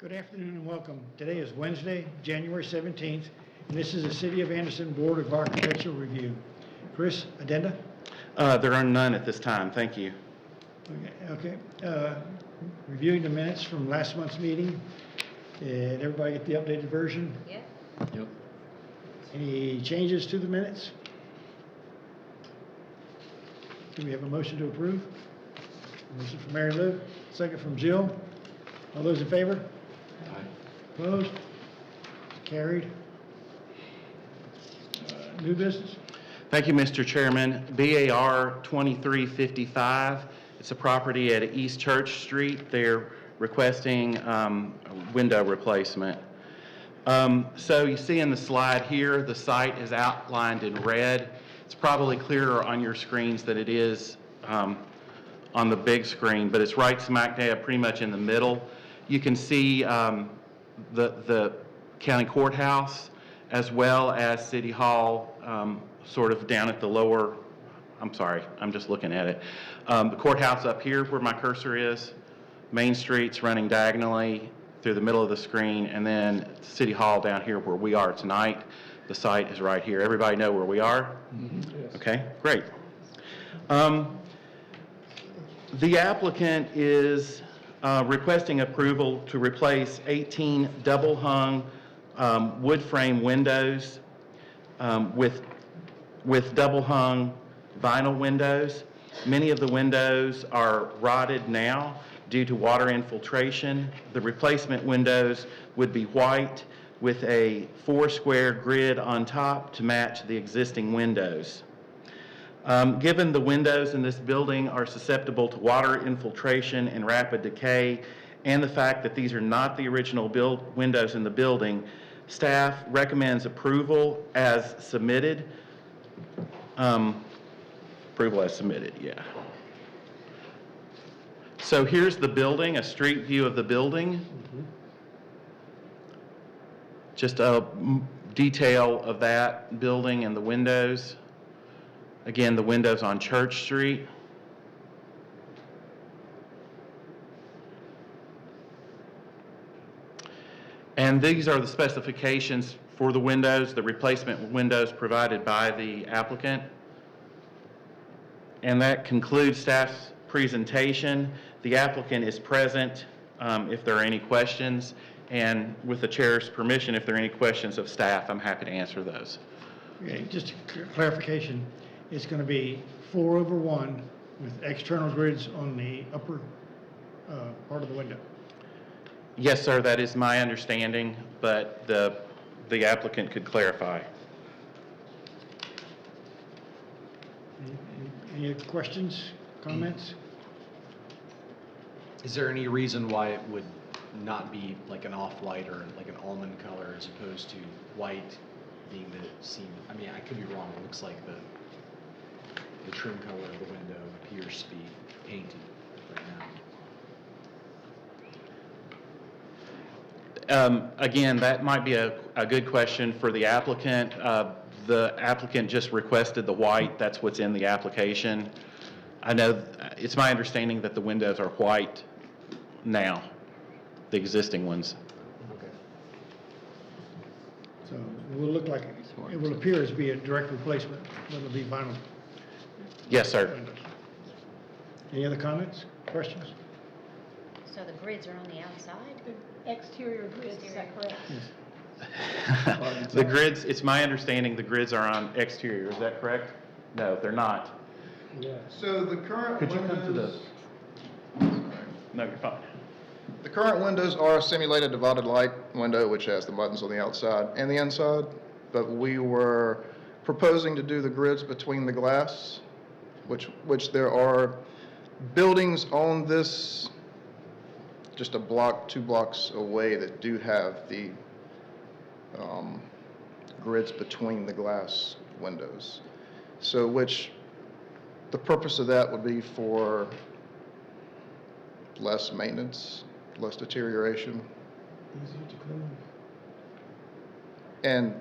Good afternoon and welcome. Today is Wednesday, January 17th, and this is the City of Anderson Board of Architectural Review. Chris, addenda? There are none at this time. Thank you. Okay. Reviewing the minutes from last month's meeting. Did everybody get the updated version? Yeah. Yep. Any changes to the minutes? Do we have a motion to approve? Motion from Mary Lou, second from Jill. All those in favor? Aye. Opposed? Carried. New business? Thank you, Mr. Chairman. BAR 2355. It's a property at East Church Street. They're requesting a window replacement. So you see in the slide here, the site is outlined in red. It's probably clearer on your screens than it is on the big screen, but it's right smack dab pretty much in the middle. You can see the county courthouse as well as City Hall sort of down at the lower, I'm sorry, I'm just looking at it. The courthouse up here where my cursor is, Main Street's running diagonally through the middle of the screen, and then City Hall down here where we are tonight. The site is right here. Everybody know where we are? Mm-hmm. Yes. Okay, great. The applicant is requesting approval to replace 18 double-hung wood frame windows with double-hung vinyl windows. Many of the windows are rotted now due to water infiltration. The replacement windows would be white with a 4-square grid on top to match the existing windows. Given the windows in this building are susceptible to water infiltration and rapid decay, and the fact that these are not the original windows in the building, staff recommends approval as submitted. Approval as submitted, yeah. So here's the building, a street view of the building. Mm-hmm. Just a detail of that building and the windows. Again, the windows on Church Street. And these are the specifications for the windows, the replacement windows provided by the applicant. And that concludes staff's presentation. The applicant is present if there are any questions. And with the chair's permission, if there are any questions of staff, I'm happy to answer those. Okay, just a clarification. It's going to be 4/1 with external grids on the upper part of the window. Yes, sir, that is my understanding, but the applicant could clarify. Any questions, comments? Is there any reason why it would not be like an off-white or like an almond color as opposed to white being the seam? I mean, I could be wrong. It looks like the trim color of the window appears to be painted right now. Again, that might be a good question for the applicant. The applicant just requested the white. That's what's in the application. I know it's my understanding that the windows are white now, the existing ones. Okay. So it will look like, it will appear as be a direct replacement, but it'll be vinyl Yes, sir. windows. Any other comments, questions? So the grids are on the outside? Exterior grids, is that correct? Yes. The grids, it's my understanding the grids are on exterior. Is that correct? No, they're not. So the current Could you come to windows, No, you're fine. the current windows are a simulated divided light window, which has the buttons on the outside and the inside, but we were proposing to do the grids between the glass, which there are buildings on this, just a block, 2 blocks away that do have the grids between the glass windows. So the purpose of that would be for less maintenance, less deterioration. Easy to clean. And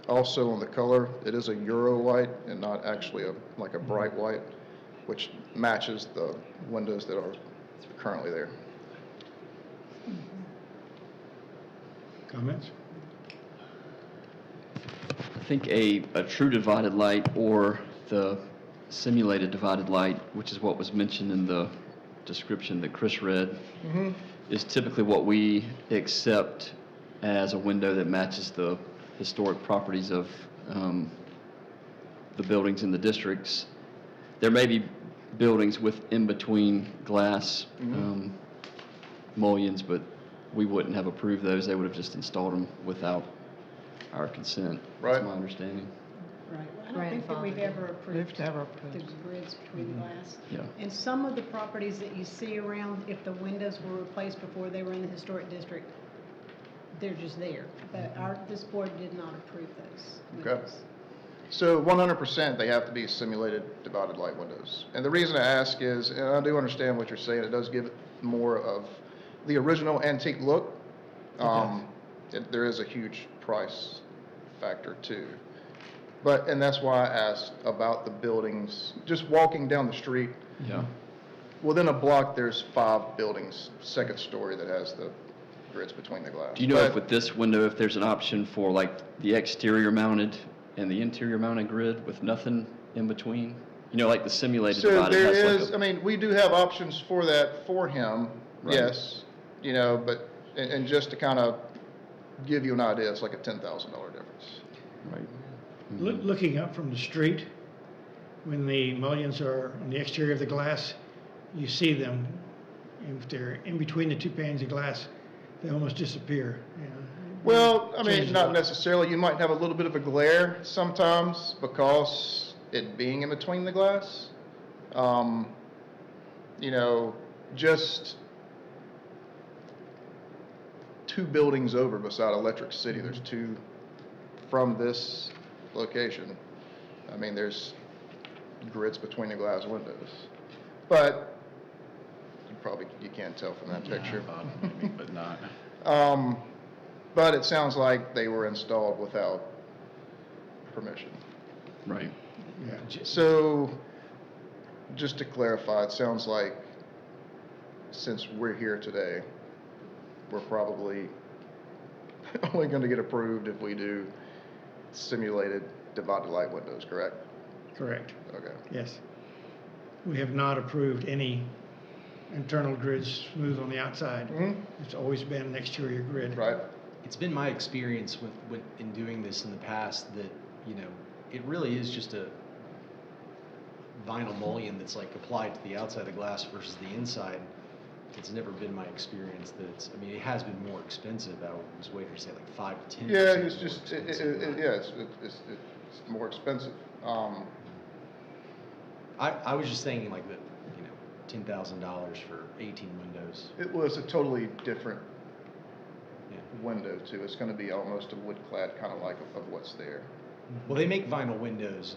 also on the color, it is a Euro white and not actually like a bright white, which matches the windows that are currently there. Comments? I think a true divided light or the simulated divided light, which is what was mentioned in the description that Chris read, is typically what we accept as a window that matches the historic properties of the buildings in the districts. There may be buildings with in-between glass mullions, but we wouldn't have approved those. They would have just installed them without our consent. Right. That's my understanding. Right. Well, I don't think that we've ever approved the grids between the glass. Yeah. And some of the properties that you see around, if the windows were replaced before they were in the historic district, they're just there. But this board did not approve those Okay. windows. So 100%, they have to be simulated divided light windows. And the reason I ask is, and I do understand what you're saying, it does give it more of the original antique look. There is a huge price factor too. And that's why I asked about the buildings. Just walking down the street, Yeah. within a block, there's 5 buildings, second story, that has the grids between the glass. Do you know if But- with this window, if there's an option for like the exterior mounted and the interior mounted grid with nothing in between? You know, like the simulated So divided there has is, like I mean, we do have options for that for him, Right. yes, but, and just to kind of give you an idea, it's like a $10,000 difference. right. Looking up from the street, when the mullions are on the exterior of the glass, you see them. If they're in between the two panes of glass, they almost disappear. Well, I mean, Changes a not lot. necessarily, you might have a little bit of a glare sometimes because it being in between the glass. Just 2 buildings over beside Electric City, there's 2 from this location. I mean, there's grids between the glass windows. But you can't tell from that picture. Maybe, but not. But it sounds like they were installed without permission. Right. Yeah. So, just to clarify, it sounds like since we're here today, we're probably only going to get approved if we do simulated divided light windows, correct? Correct. Okay. Yes. We have not approved any internal grids smooth on the outside. It's always been an exterior grid. Right? It's been my experience in doing this in the past that, it really is just a vinyl mullion that's like applied to the outside of the glass versus the inside. It's never been my experience that it has been more expensive. I was waiting to say like 5 to 10%. Yeah, it's more just, expensive, not- it's more expensive. I was just thinking like that, $10,000 for 18 windows. It was a totally different Yeah. window too. It's going to be almost a wood clad kind of like of what's there. Well, they make vinyl windows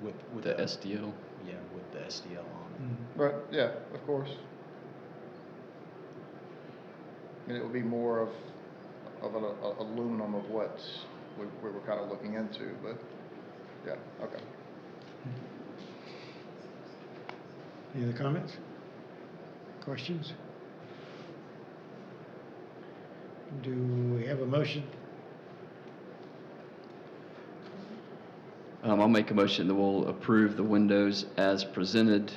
with The SDL. Yeah, with the SDL on. Right, yeah, of course. And it would be more of an aluminum of what we were kind of looking into, but, yeah, okay. Any other comments? Questions? Do we have a motion? I'll make a motion that we'll approve the windows as presented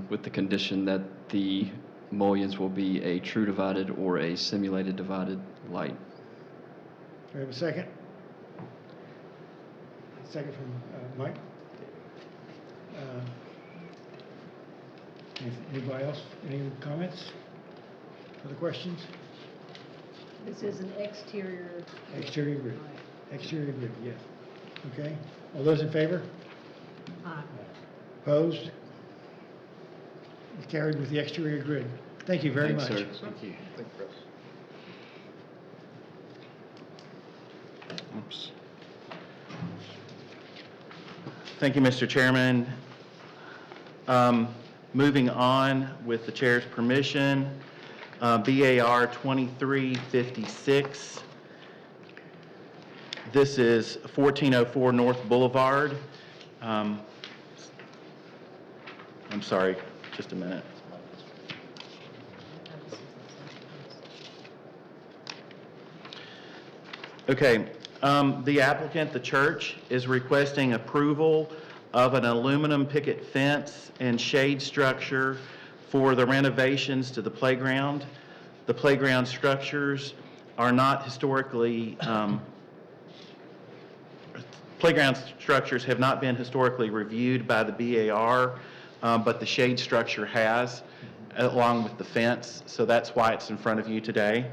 with the condition that the mullions will be a true divided or a simulated divided light. Do we have a second? Second from Mike. Anybody else? Any comments? Other questions? This is an exterior. Exterior grid. Right. Exterior grid, yes. Okay. All those in favor? Aye. Opposed? Carried with the exterior grid. Thank you very Thanks, much. sir. Thank you. Thank you, Chris. Oops. Thank you, Mr. Chairman. Moving on with the chair's permission, BAR 2356. This is 1404 North Boulevard. I'm sorry, just a minute. Okay, the applicant, the church, is requesting approval of an aluminum picket fence and shade structure for the renovations to the playground. The playground structures are not historically, playground structures have not been historically reviewed by the BAR, but the shade structure has, along with the fence, so that's why it's in front of you today.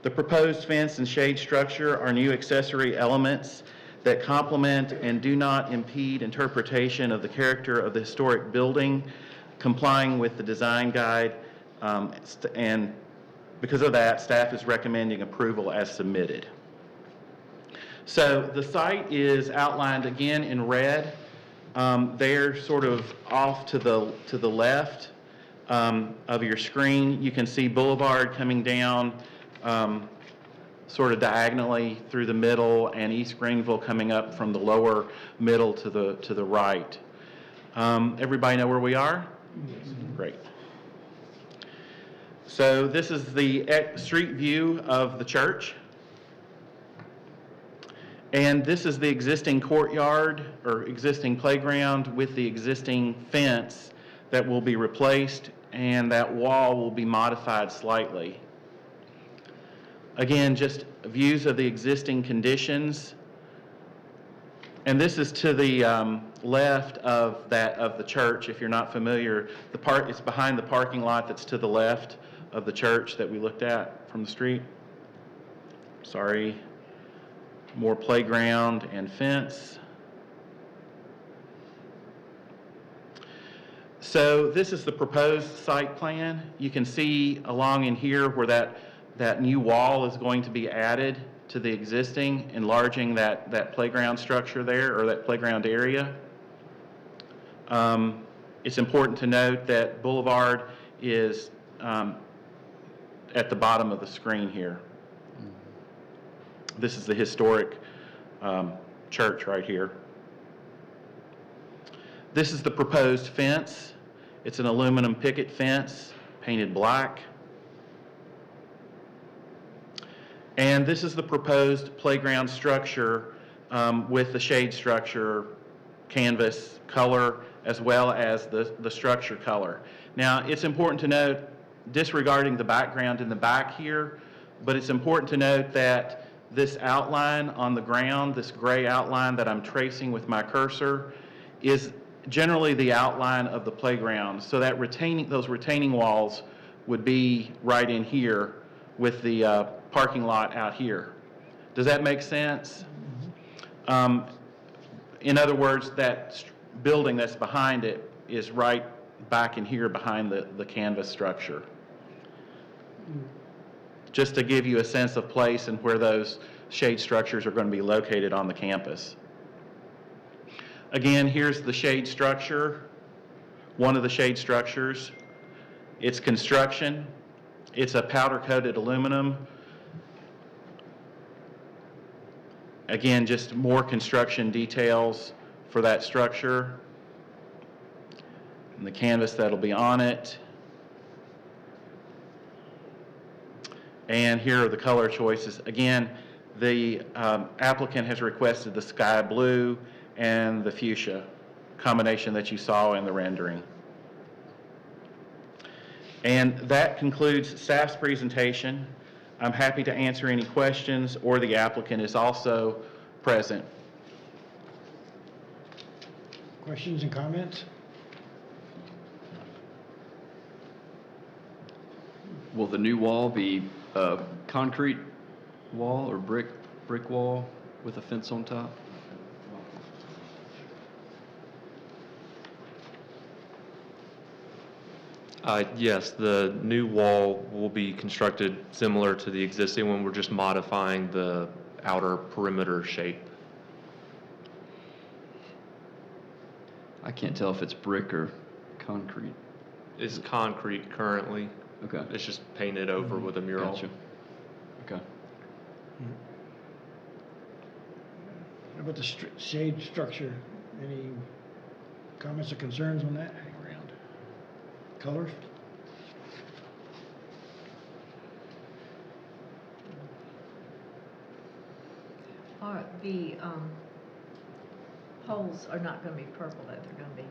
The proposed fence and shade structure are new accessory elements that complement and do not impede interpretation of the character of the historic building, complying with the design guide, and because of that, staff is recommending approval as submitted. So the site is outlined again in red. They're sort of off to the left of your screen. You can see Boulevard coming down sort of diagonally through the middle, and East Greenville coming up from the lower middle to the right. Everybody know where we are? Great. So this is the street view of the church. And this is the existing courtyard or existing playground with the existing fence that will be replaced, and that wall will be modified slightly. Again, just views of the existing conditions. And this is to the left of the church. If you're not familiar, it's behind the parking lot that's to the left of the church that we looked at from the street. Sorry. More playground and fence. So this is the proposed site plan. You can see along in here where that new wall is going to be added to the existing, enlarging that playground structure there, or that playground area. It's important to note that Boulevard is at the bottom of the screen here. This is the historic church right here. This is the proposed fence. It's an aluminum picket fence, painted black. And this is the proposed playground structure with the shade structure, canvas color, as well as the structure color. Now, it's important to note, disregarding the background in the back here, but it's important to note that this outline on the ground, this gray outline that I'm tracing with my cursor, is generally the outline of the playground. So that those retaining walls would be right in here with the parking lot out here. Does that make sense? In other words, that building that's behind it is right back in here behind the canvas structure. Just to give you a sense of place and where those shade structures are going to be located on the campus. Again, here's the shade structure, one of the shade structures. Its construction, it's a powder-coated aluminum. Again, just more construction details for that structure. And the canvas that'll be on it. And here are the color choices. Again, the applicant has requested the sky blue and the fuchsia combination that you saw in the rendering. And that concludes staff's presentation. I'm happy to answer any questions, or the applicant is also present. Questions and comments? Will the new wall be a concrete wall or brick wall with a fence on top? Yes, the new wall will be constructed similar to the existing one. We're just modifying the outer perimeter shape. I can't tell if it's brick or concrete. It's concrete currently. Okay. It's just painted over with a mural. Gotcha. Okay. How about the shade structure? Any comments or concerns on that? Hang around. Colors? Are the poles are not going to be purple, though, they're going to be,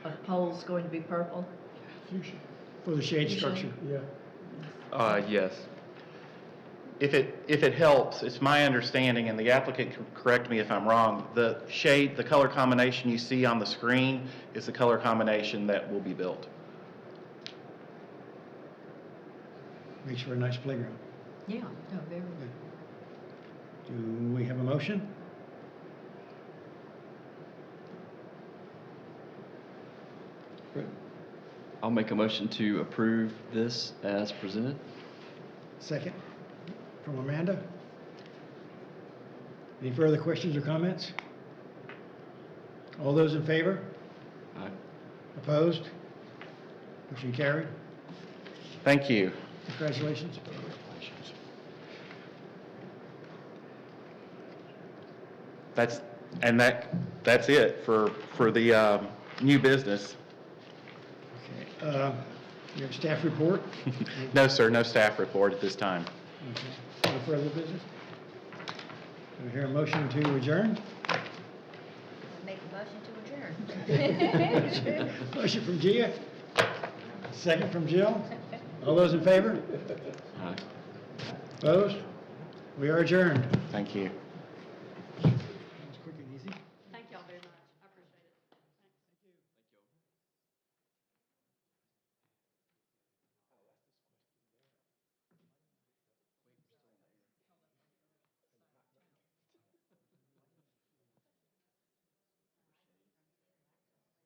are the poles going to be purple? For the shade structure. Yes. If it helps, it's my understanding, and the applicant can correct me if I'm wrong, the shade, the color combination you see on the screen is the color combination that will be built. Makes for a nice playground. Yeah, no, very good. Do we have a motion? I'll make a motion to approve this as presented. Second from Amanda. Any further questions or comments? All those in favor? Aye. Opposed? Motion carried. Thank you. Congratulations. That's it for the new business. Okay. You have staff report? No, sir, no staff report at this time. Okay. No further business? Do I hear a motion to adjourn? I'll make a motion to adjourn. Motion from Gia. Second from Jill. All those in favor? Aye. Opposed? We are adjourned. Thank you.